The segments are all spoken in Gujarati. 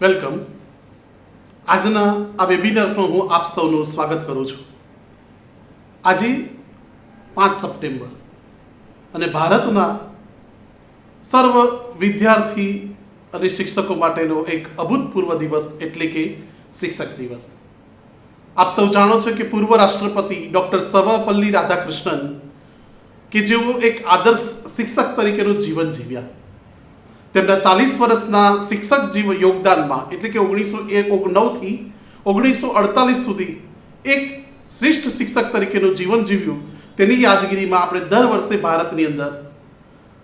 વેલકમ. આજના આ વેબિનાર્સમાં હું આપ સૌનું સ્વાગત કરું છું. આજે 5 સપ્ટેમ્બર અને ભારતના સર્વ વિદ્યાર્થી અને શિક્ષકો માટેનો એક અભૂતપૂર્વ દિવસ એટલે કે શિક્ષક દિવસ. આપ સૌ જાણો છો કે પૂર્વ રાષ્ટ્રપતિ ડૉક્ટર સર્વપલ્લી રાધાકૃષ્ણન કે જેઓ એક આદર્શ શિક્ષક તરીકેનું જીવન જીવ્યા, તેમના 40 વર્ષના શિક્ષક જીવન યોગદાનમાં એટલે કે 1909 થી 1948 સુધી એક શ્રેષ્ઠ શિક્ષક તરીકેનું જીવન જીવ્યું. તેની યાદગીરીમાં આપણે દર વર્ષે ભારતની અંદર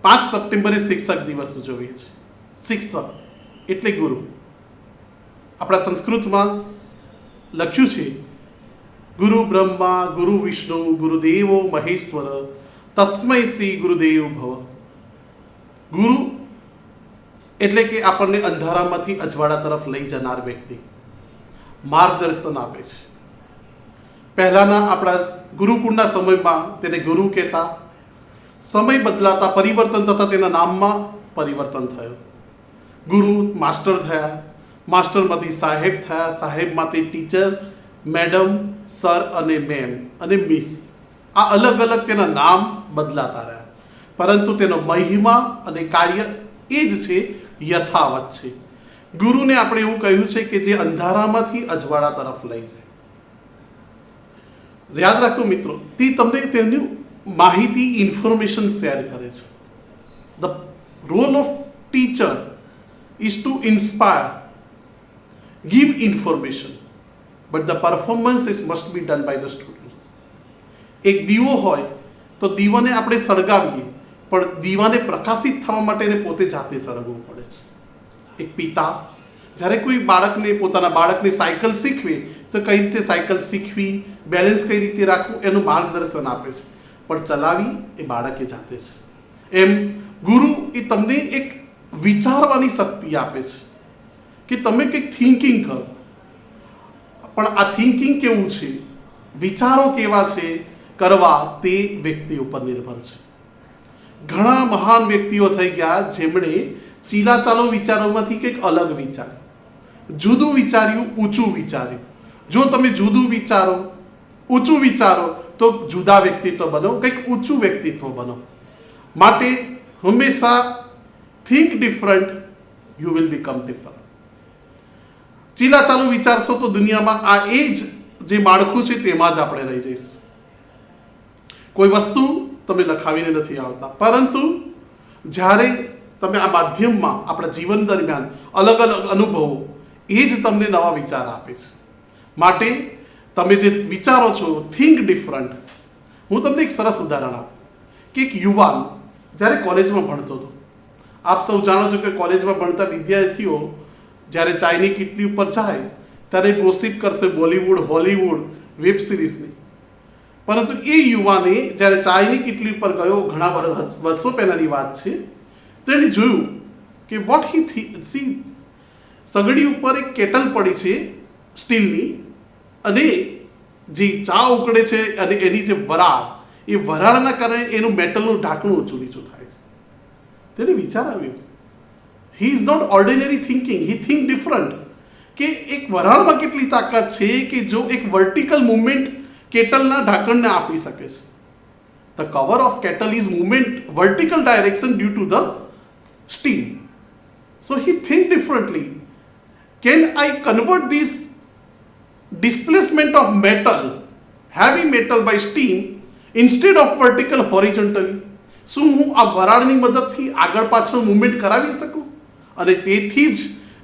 5 સપ્ટેમ્બરે શિક્ષક દિવસ ઉજવીએ છીએ. શિક્ષક એટલે ગુરુ. આપણા સંસ્કૃતમાં લખ્યું છે, ગુરુ બ્રહ્મા ગુરુ વિષ્ણુ ગુરુદેવો મહેશ્વર તત્સ્મૈ શ્રી ગુરુદેવ ભવ. ગુરુ એટલે કે આપણને અંધારામાંથી અજવાળા તરફ લઈ જનાર વ્યક્તિ, માર્ગદર્શન આપે છે. પહેલાના આપણા ગુરુકુળના સમયમાં તેને ગુરુ કહેતા. સમય બદલાતા પરિવર્તન થતા તેના નામમાં પરિવર્તન થયું. ગુરુ માસ્ટર થયા, માસ્ટરમાંથી સાહેબ થયા, સાહેબમાંથી ટીચર, મેડમ, સર અને મેમ અને મિસ. આ અલગ અલગ તેના નામ બદલાતા રહ્યા, પરંતુ તેનો મહિમા અને કાર્ય એ જ છે, યથાવત છે. ગુરુને આપણે એવું કહ્યું છે કે જે અંધારામાંથી અજવાળા તરફ લઈ જાય. યાદ રાખો મિત્રો, તે તમને તેની માહિતી, ઇન્ફોર્મેશન શેર કરે છે. The role of teacher is to inspire, give information, but the performance is must be done by the students. એક દીવો હોય તો દીવાને આપણે સળગાવીએ, પણ દીવાને પ્રકાશિત થવા માટે એને પોતે જાતે સળગવું પડે છે. એક પિતા જ્યારે કોઈ બાળકને, પોતાના બાળકને સાયકલ શીખવે તો કઈ રીતે સાયકલ શીખવી, બેલેન્સ કઈ રીતે રાખવું એનું માર્ગદર્શન આપે છે, પણ ચલાવી એ બાળકે જાતે છે. એમ ગુરુ એ તમને એક વિચારવાની શક્તિ આપે છે કે તમે કંઈક થિંકિંગ કરો, પણ આ થિંકિંગ કેવું છે, વિચારો કેવા છે કરવા, તે વ્યક્તિ ઉપર નિર્ભર છે. ઘણા મહાન વ્યક્તિઓ થઈ ગયા જેમણે ચીલાચાલો વિચારોમાંથી કંઈક અલગ વિચાર્યું, જુદું વિચાર્યું, ઊંચું વિચાર્યું. જો તમે જુદું વિચારો, ઊંચું વિચારો તો જુદા વ્યક્તિત્વ બનો, કંઈક ઊંચું વ્યક્તિત્વ બનો. માટે હંમેશા think different, you will become different. ચીલાચાલુ વિચારશો તો દુનિયામાં આ એ જ જે માળખું છે તેમાં જ આપણે રહી જઈશું. કોઈ વસ્તુ તમે લખાવીને નથી આવતા, પરંતુ જ્યારે તમે આ માધ્યમમાં આપણા જીવન દરમિયાન અલગ અલગ અનુભવો, એ જ તમને નવા વિચાર આપે છે. માટે તમે જે વિચારો છો, થિંક ડિફરન્ટ. હું તમને એક સરસ ઉદાહરણ આપું કે એક યુવાન જ્યારે કોલેજમાં ભણતો હતો. આપ સૌ જાણો છો કે કોલેજમાં ભણતા વિદ્યાર્થીઓ જ્યારે ચાયની કિટલી ઉપર જાય ત્યારે ગોસિપ કરશે બોલિવૂડ, હોલિવૂડ, વેબ સિરીઝની. પરંતુ એ યુવાને જ્યારે ચાયની કિટલી ઉપર ગયો, ઘણા વર્ષો પહેલાની વાત છે, તો એને જોયું કે વોટ હી સી, સગડી ઉપર એક કેટલ પડી છે સ્ટીલની, અને જે ચા ઉકળે છે અને એની જે વરાળ, એ વરાળના કારણે એનું મેટલનું ઢાંકણું ઊંચું નીચું થાય છે. તેને વિચાર આવ્યો, he is not ordinary thinking, he think different, કે એક વરાળમાં કેટલી તાકાત છે કે જો એક વર્ટિકલ મુવમેન્ટ કેટલના ઢાંકણને આપી શકે છે. The cover of kettle is movement vertical direction due to the steam. So he think differently, can I convert this displacement of metal, heavy metal by steam instead of vertical horizontally. શું હું આ વરાળની મદદથી આગળ પાછળ મુવમેન્ટ કરાવી શકું? અને તેથી જ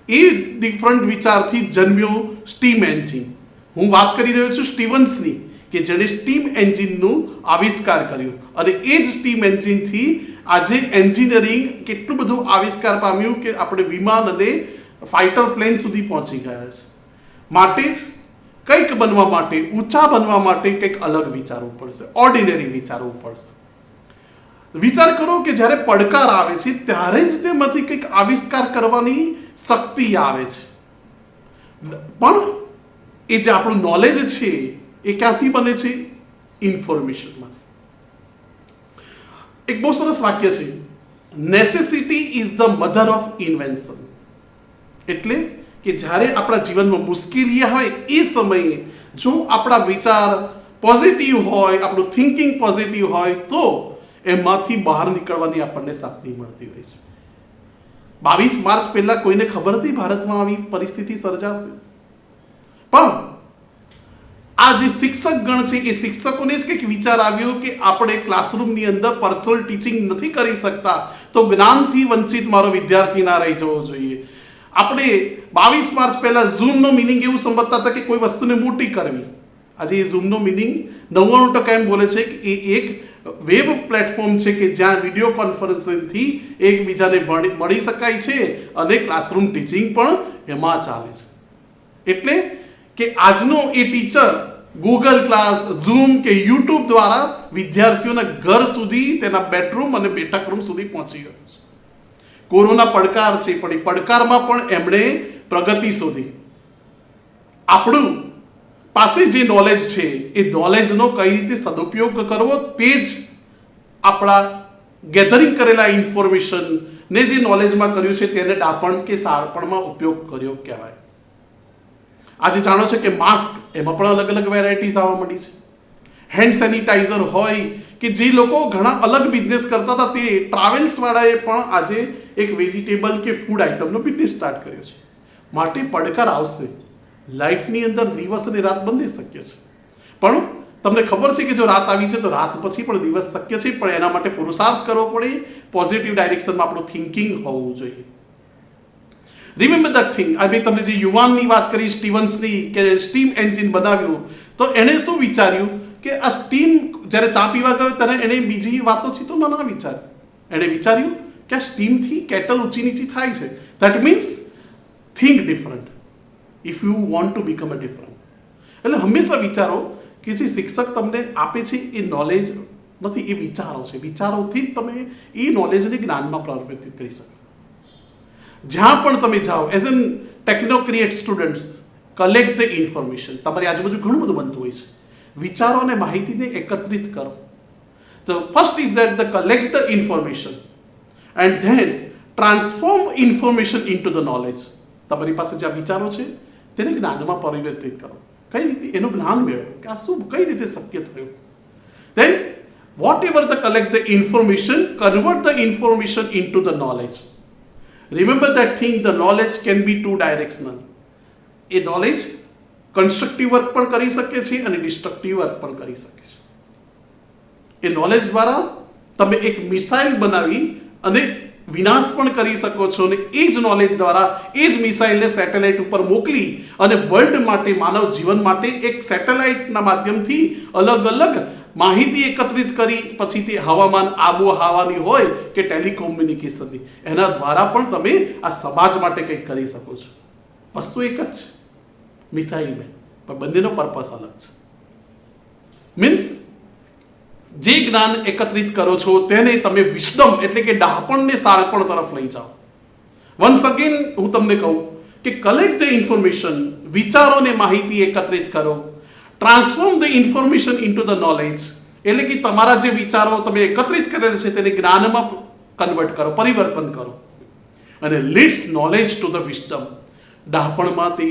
એ ડિફરન્ટ વિચારથી જન્મ્યો સ્ટીમ એન્જિન. હું વાત કરી રહ્યો છું સ્ટીવન્સની, કે જેણે સ્ટીમ એન્જિનનું આવિષ્કાર કર્યું, અને એ જ સ્ટીમ એન્જિનથી આજે એન્જિનિયરિંગ કેટલું બધું આવિષ્કાર પામ્યું કે આપણે વિમાન અને ફાઇટર પ્લેન સુધી પહોંચી ગયા છે. માટે જ કંઈક બનવા માટે, ઊંચા બનવા માટે કંઈક અલગ વિચારવું પડશે, ઓર્ડિનરી વિચારવું પડશે. વિચાર કરો કે જ્યારે પડકાર આવે છે ત્યારે જ તેમાંથી કંઈક આવિષ્કાર કરવાની શક્તિ આવે છે. પણ એ જે આપણું નોલેજ છે એ ક્યાંથી બને છે? ઇન્ફોર્મેશનમાંથી. એક બહુ સરસ વાક્ય છે, necessity is the mother of invention. એટલે કે જ્યારે આપણા જીવનમાં મુશ્કેલી હોય એ સમયે જો આપણા વિચાર પોઝિટિવ હોય, આપણું થિંકિંગ પોઝિટિવ હોય તો એમાંથી બહાર નીકળવાની આપણને શક્તિ મળતી હોય છે. 22 માર્ચ પહેલા કોઈને ખબર હતી ભારતમાં આવી પરિસ્થિતિ સર્જાશે? પણ આ જે શિક્ષક ગણ છે એ શિક્ષકોને જ કંઈક વિચાર આવ્યો કે આપણે ક્લાસરૂમની અંદર પર્સનલ ટીચિંગ નથી કરી શકતા તો જ્ઞાનથી વંચિત મારો વિદ્યાર્થી ના રહી જવો જોઈએ. આપણે 22 માર્ચ પહેલા ઝૂમનો મિનિંગ એવું સમજતા હતા કે કોઈ વસ્તુને મોટી કરવી. આજે એ ઝૂમનો મિનિંગ 99% એમ બોલે છે કે એ એક વેબ પ્લેટફોર્મ છે કે જ્યાં વિડીયો કોન્ફરન્સિંગથી એકબીજાને મળી શકાય છે અને ક્લાસરૂમ ટીચિંગ પણ એમાં ચાલે છે. એટલે કે આજનો એ ટીચર ગૂગલ ક્લાસ, ઝૂમ કે યુટ્યુબ દ્વારા વિદ્યાર્થીઓના ઘર સુધી, તેના બેડરૂમ અને બેઠક રૂમ સુધી પહોંચી ગયો છે. કોરોના પડકાર છે પણ એ પડકારમાં પણ એમણે પ્રગતિ શોધી. આપણું પાસે જે નોલેજ છે એ નોલેજનો કઈ રીતે સદુપયોગ કરવો તે જ આપણા ગેધરિંગ કરેલા ઇન્ફોર્મેશનને જે નોલેજમાં કર્યું છે તેને ડાપણ કે સાળપણમાં ઉપયોગ કર્યો કહેવાય. આજે જાણો છો કે માસ્ક એમાં પણ અલગ અલગ વેરાયટીઝ આવવા મળી છે. હેન્ડ સેનિટાઈઝર હોય કે જે લોકો ઘણા અલગ બિઝનેસ કરતા હતા તે ટ્રાવેલ્સ વાળાએ પણ આજે એક વેજીટેબલ કે ફૂડ આઇટમનો બિઝનેસ સ્ટાર્ટ કર્યો છે. માટે પડકાર આવશે. લાઈફની અંદર દિવસ અને રાત બંને શક્ય છે. પણ તમને ખબર છે કે જો રાત આવી છે તો રાત પછી પણ દિવસ શક્ય છે, પણ એના માટે પુરુષાર્થ કરવો પડે. પોઝિટિવ ડાયરેક્શનમાં આપણું થિંકિંગ હોવું જોઈએ. Remember that thing. આ મેં તમને જે યુવાનની વાત કરી સ્ટીવન્સની, કે સ્ટીમ એન્જિન બનાવ્યું, તો એણે શું વિચાર્યું કે આ સ્ટીમ જ્યારે ચા પીવા ગયો ત્યારે એણે બીજી વાતો છે તો ના વિચાર્યું. એણે વિચાર્યું કે આ સ્ટીમથી કેટલ ઊંચી નીચી થાય છે. That means think different if you want to become a different. એટલે હંમેશા વિચારો કે જે શિક્ષક તમને આપે છે એ નોલેજ નથી, એ વિચારો છે. વિચારોથી જ તમે એ નોલેજને જ્ઞાનમાં પરિવર્તિત કરી શકો. જ્યાં પણ તમે જાઓ as an technocrat students, collect the information. તમારી આજુબાજુ ઘણું બધું બનતું હોય છે. વિચારો અને માહિતીને એકત્રિત કરો. તો first is that the collect the information and then transform information into the knowledge. તમારી પાસે જે વિચારો છે તેને જ્ઞાનમાં પરિવર્તિત કરો. કઈ રીતે એનું જ્ઞાન મેળવો કે આ શું કઈ રીતે શક્ય થયું. Then what ever the collect the information, convert the information into the knowledge. Remember that thing, the knowledge can be two directional. A knowledge constructive work પણ કરી શકે છે અને ડિસ્ટ્રક્ટિવ વર્ક પણ કરી શકે છે. એ નોલેજ દ્વારા તમે એક મિસાઇલ બનાવી અને વિનાશ પણ કરી શકો છો, અને એ જ નોલેજ દ્વારા એ જ મિસાઇલને સેટેલાઇટ ઉપર મોકલી અને વર્લ્ડ માટે, માનવ જીવન માટે એક સેટેલાઇટના માધ્યમથી અલગ અલગ માહિતી એકત્રિત કરી પછી તે હવામાન, આબોહવાની હોય કે ટેલિકોમ્યુનિકેશનની, એના દ્વારા પણ તમે આ સમાજ માટે કંઈક કરી શકો છો. વસ્તુ એક જ છે, મિસાઇલમેન, પણ બંનેનો પર્પસ અલગ છે. મીન્સ જે જ્ઞાન એકત્રિત કરો છો તેને તમે વિસ્ડમ એટલે કે ડહાપણને સાળપણ તરફ લઈ જાઓ. વન્સ અગેન હું તમને કહું કે કલેક્ટ ધ ઇન્ફોર્મેશન, વિચારોને માહિતી એકત્રિત કરો. Transform the information into the knowledge, એટલે કે તમારા જે વિચારો તમે એકત્રિત કરેલ છે તેને જ્ઞાનમાં કન્વર્ટ કરો, પરિવર્તન કરો. અને leads knowledge to the wisdom, ડહાપણમાં તે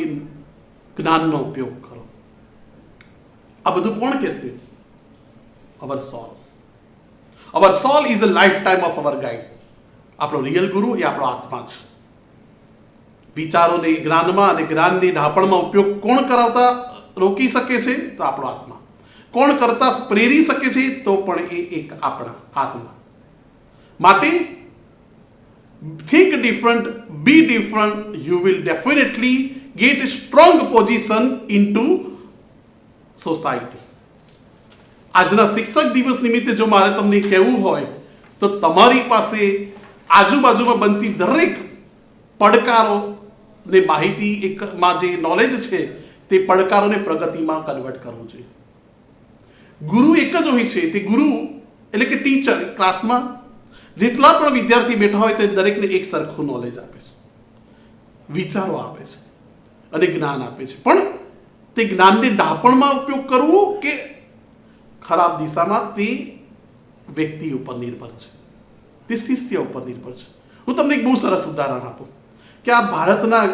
જ્ઞાનનો ઉપયોગ કરો. આ બધું કોણ કહેશે? Our soul. Our soul is a life time of our guide. આપણો રિયલ ગુરુ એ આપણો આત્મા છે. વિચારોને જ્ઞાનમાં અને જ્ઞાનની ડહાપણમાં ઉપયોગ કોણ કરાવતા રોકી શકે છે? તો આપણો આત્મા. કોણ કરતા પ્રેરી શકે છે? તો પણ એ એક આપણા આત્મા. માટે think different, be different, you will definitely get a strong position into society. આજના શિક્ષક દિવસ નિમિત્તે જો મારે તમને કહેવું હોય તો તમારી પાસે આજુબાજુમાં બનતી દરેક પડકારો ને માહિતી એકમાં જે નોલેજ છે તે પડકારોને પ્રગતિમાં કન્વર્ટ કરવું જોઈએ. ગુરુ એક જ હોય છે. તે ગુરુ એટલે કે ટીચર ક્લાસમાં જેટલા પણ વિદ્યાર્થી બેઠા હોય તે દરેકને એક સરખું નોલેજ આપે છે, વિચારો આપે છે અને જ્ઞાન આપે છે. પણ તે જ્ઞાનને ડાપણમાં ઉપયોગ કરવો કે ખરાબ દિશામાં તે વ્યક્તિ ઉપર નિર્ભર છે, તે શિષ્ય ઉપર નિર્ભર છે. હું તમને એક બહુ સરસ ઉદાહરણ આપું કે આ ભારતના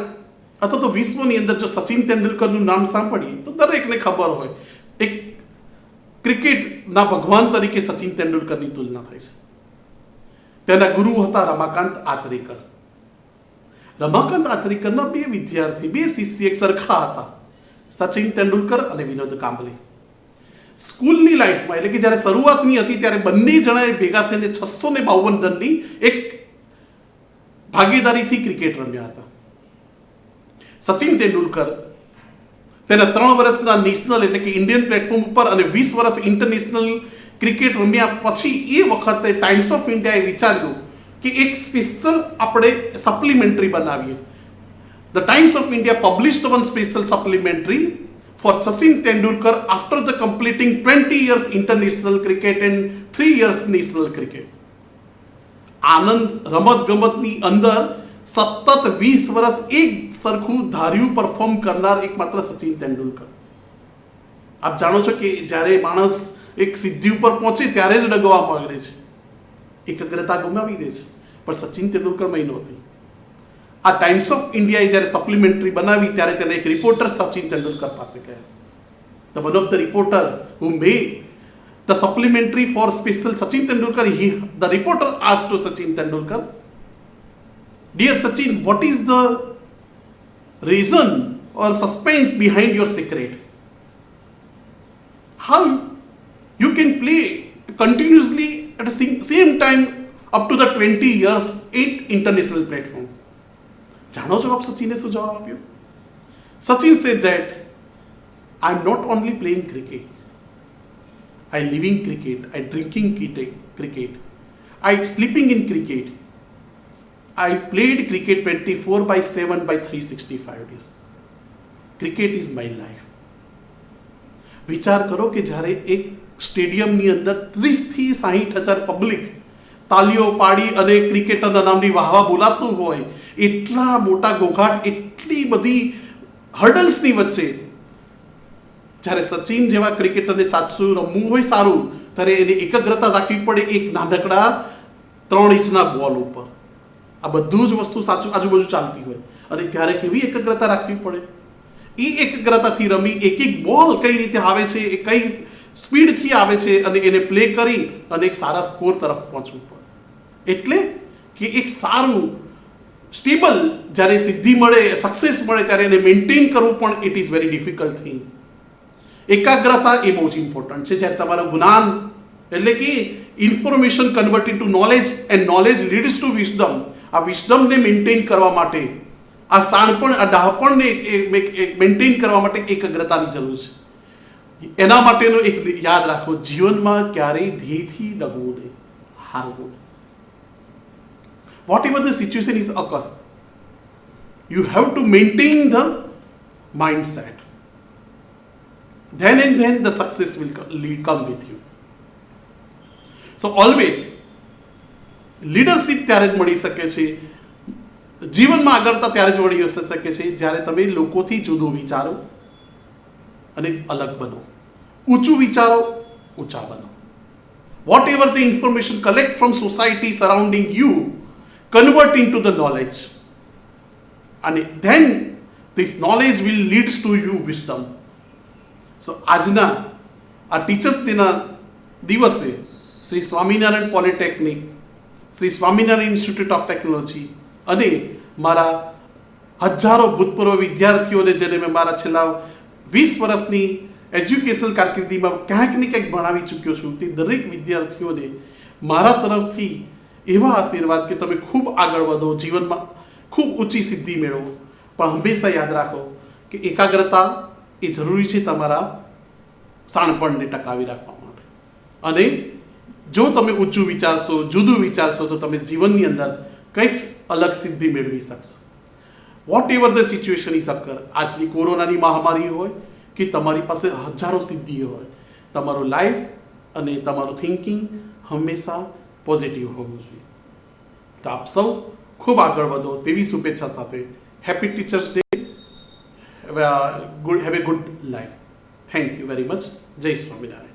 અથવા તો વિશ્વની અંદર જો સચિન તેંડુલકરનું નામ સાંભળીએ તો દરેકને ખબર હોય એક ક્રિકેટના ભગવાન તરીકે સચિન તેંડુલકરની તુલના થાય છે. તેના ગુરુ હતા રમાકાંત આચરેકર. રમાકાંત આચરેકરના 2 વિદ્યાર્થી, 2 શિષ્ય એક સરખા હતા, સચિન તેંડુલકર અને વિનોદ કાંબલે. સ્કૂલની લાઈફમાં એટલે કે જ્યારે શરૂઆતની હતી ત્યારે બંને જણાએ ભેગા થઈને 652 રનની એક ભાગીદારીથી ક્રિકેટ રમ્યા હતા. સચિન તેંડુલકર તેના 3 વર્ષના નેશનલ એટલે કે ઇન્ડિયન પ્લેટફોર્મ ઉપર અને 20 વર્ષ ઇન્ટરનેશનલ ક્રિકેટ રમ્યા પછી એ વખતે ટાઈમ્સ ઓફ ઇન્ડિયાએ વિચાર્યું કે એક સ્પેશિયલ આપણે સપ્લિમેન્ટરી બનાવીએ. The Times of India published one special supplementary for Sachin Tendulkar after the completing 20 years international cricket and 3 years national cricket. આનંદ રમત ગમતની અંદર સતત 20 વર્ષ એક સરખું ધાર્યું પરફોર્મ કરનાર એકમાત્ર સચિન તેંડુલકર. આપ જાણો છો કે જ્યારે માણસ એક સિદ્ધિ ઉપર પહોંચે ત્યારે જ ડગવા માંગે છે, એકાગ્રતા ગુમાવી દે છે, પણ સચિન તેંડુલકરમાં નહોતી. આ ટાઈમ્સ ઓફ ઇન્ડિયાએ જ્યારે સપ્લિમેન્ટરી બનાવી ત્યારે તેને એક રિપોર્ટર સચિન તેંડુલકર પાસે ગયા. The one of the reporter who made the supplementary for special Sachin Tendulkar, the reporter asked to Sachin Tendulkar, "Dear Sachin, what is the reason or suspense behind your secret? How you can play continuously at the same time up to the 20 years 8 international platform?" જાણો છો આપ સચિને શું જવાબ આપ્યો? Sachin said that I am not only playing cricket, I living cricket, I drinking cricket, I sleeping in cricket, I played cricket 24/7 by 365 days. Cricket is my life. વિચાર કરો કે જ્યારે એક સ્ટેડિયમની અંદર 30 થી 60,000 પબ્લિક તાલીઓ પાડી અને ક્રિકેટરના નામની વાહવા બોલાતું હોય, એટલા મોટા ઘોઘાટ, એટલી બધી હર્ડલ્સની વચ્ચે જ્યારે સચિન જેવા ક્રિકેટરને સાચું રમવું હોય સારું, ત્યારે એને એકાગ્રતા રાખવી પડે એક નાનકડા 3 ઇંચના બોલ ઉપર. આ બધું જ વસ્તુ સાચું આજુબાજુ ચાલતી હોય અને ત્યારે કેવી એકાગ્રતા રાખવી પડે. એ એકાગ્રતાથી રમી એક એક બોલ કઈ રીતે આવે છે, એ કઈ સ્પીડથી આવે છે અને એને પ્લે કરી અને એક સારા સ્કોર તરફ પહોંચવું પડે. એટલે કે એક સારું સ્ટેબલ જ્યારે સિદ્ધિ મળે, સક્સેસ મળે ત્યારે એને મેન્ટેન કરવું પણ it is very difficult thing. એકાગ્રતા એ બહુ જ ઇમ્પોર્ટન્ટ છે. જ્યારે તમારું જ્ઞાન એટલે કે information convert into knowledge and knowledge leads two wisdom, આ વિઝડમને મેન્ટેન કરવા માટે, આ શાણપણ, આ ડાહપણને મેન્ટેન કરવા માટે એકાગ્રતાની જરૂર છે. એના માટેનો એક યાદ રાખો, જીવનમાં ક્યારેય ધ્યેયથી ડગવું નહીં, હારવું નહીં. Whatever the situation is occur, you have to maintain the mindset. Then and then the success will come with you. So always leadership ત્યારે જ મળી શકે છે, જીવનમાં આગળતા ત્યારે જ મળી શકે છે જ્યારે તમે લોકોથી જુદું વિચારો અને અલગ બનો, ઊંચું વિચારો, ઊંચા બનો. Whatever the information collect from society surrounding you, convert into the knowledge, and then this knowledge will leads to you wisdom. So આજના આ ટીચર્સ ડેના દિવસે Shri Swaminarayan polytechnic, Shri Swaminarayan institute of technology અને મારા હજારો ભૂતપૂર્વ વિદ્યાર્થીઓને જેને મેં મારા છેલ્લા 20 વર્ષની એજ્યુકેશનલ કારકિર્દીમાં ક્યાંક ને ક્યાંક ભણાવી ચૂક્યો છું, તે દરેક વિદ્યાર્થીઓને મારા તરફથી એવા આશીર્વાદ કે તમે ખૂબ આગળ વધો, જીવનમાં ખૂબ ઊંચી સિદ્ધિ મેળવો. પણ હંમેશા યાદ રાખો કે એકાગ્રતા એ જરૂરી છે તમારા શાણપણને ટકાવી રાખવા માટે. અને જો તમે ઊંચું વિચારશો, જુદું વિચારશો, તો તમે જીવનની અંદર કંઈક અલગ સિદ્ધિ મેળવી શકશો. Whatever the situation is occur, આજની કોરોનાની મહામારી હોય કે તમારી પાસે હજારો સિદ્ધિઓ હોય, તમારું લાઈફ અને તમારું થિંકિંગ હંમેશા પોઝિટિવ હોવું જોઈએ. તો આપ સૌ ખૂબ આગળ વધો તેવી શુભેચ્છા સાથે happy teachers day. Have a good life. Thank you very much. જય સ્વામિનારાયણ.